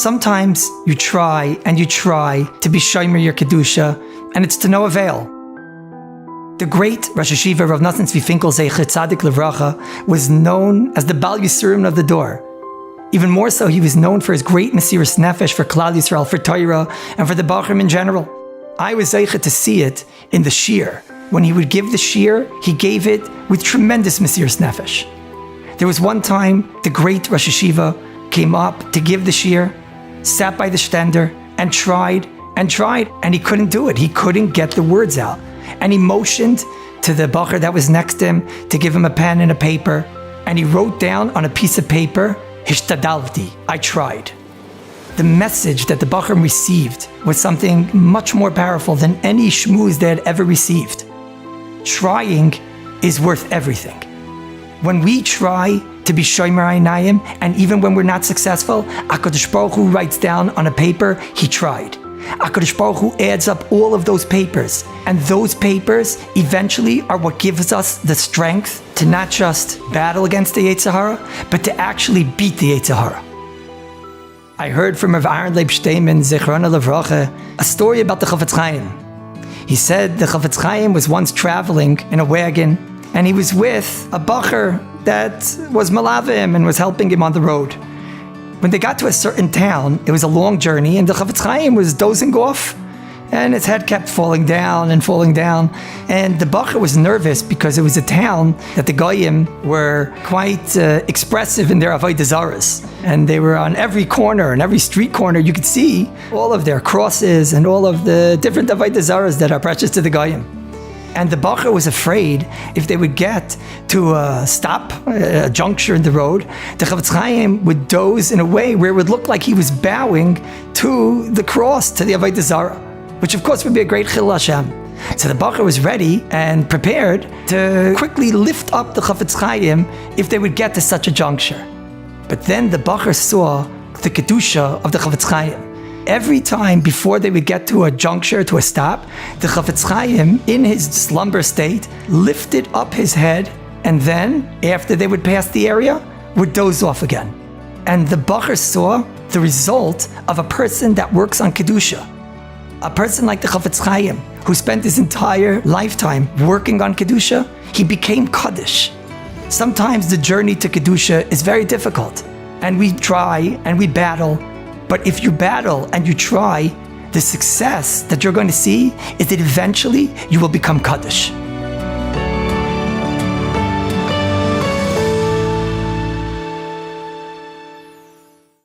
Sometimes you try and you try to be shomer your kedusha, and it's to no avail. The great Rosh Hashiva Rav Nosson Tzvi Finkel Zecher Tzadik Livracha was known as the Bal Yisurim of the door. Even more so, he was known for his great Mesiras Nefesh for Klal Yisrael, for Torah, and for the Bachrim in general. I was Zecher to see it in the Shir. When he would give the Shir, he gave it with tremendous Mesiras Nefesh. There was one time the great Rosh Hashiva came up to give the Shir, sat by the stender, and tried, and he couldn't do it. He couldn't get the words out. And he motioned to the bacher that was next to him to give him a pen and a paper, and he wrote down on a piece of paper, Hishtadalti, I tried. The message that the bacher received was something much more powerful than any shmooze they had ever received. Trying is worth everything. When we try to be shomer einayim, and even when we're not successful, HaKadosh Baruch Hu writes down on a paper, he tried. HaKadosh Baruch Hu adds up all of those papers, and those papers eventually are what gives us the strength to not just battle against the Yetzer Hara, but to actually beat the Yetzer Hara. I heard from Rav Aaron Leib Shteyman, Zichrona Livracha, a story about the Chafetz Chaim. He said the Chafetz Chaim was once traveling in a wagon, and he was with a bacher that was malavim and was helping him on the road. When they got to a certain town, it was a long journey, and the Chafetz Chaim was dozing off, and his head kept falling down, and the bacher was nervous because it was a town that the goyim were quite expressive in their avodah zaras, and they were on every corner and every street corner. You could see all of their crosses and all of the different avodah zaras that are precious to the goyim. And the bacher was afraid if they would get to a stop, a juncture in the road, the Chafetz Chaim would doze in a way where it would look like he was bowing to the cross, to the avodah zara, which of course would be a great chil Hashem. So the bacher was ready and prepared to quickly lift up the Chafetz Chaim if they would get to such a juncture. But then the bacher saw the kedusha of the Chafetz Chaim. Every time before they would get to a juncture, to a stop, the Chafetz Chaim, in his slumber state, lifted up his head, and then, after they would pass the area, would doze off again. And the bacher saw the result of a person that works on Kedusha. A person like the Chafetz Chaim, who spent his entire lifetime working on Kedusha, he became Kaddish. Sometimes the journey to Kedusha is very difficult, and we try and we battle. But if you battle and you try, the success that you're going to see is that eventually you will become Kaddish.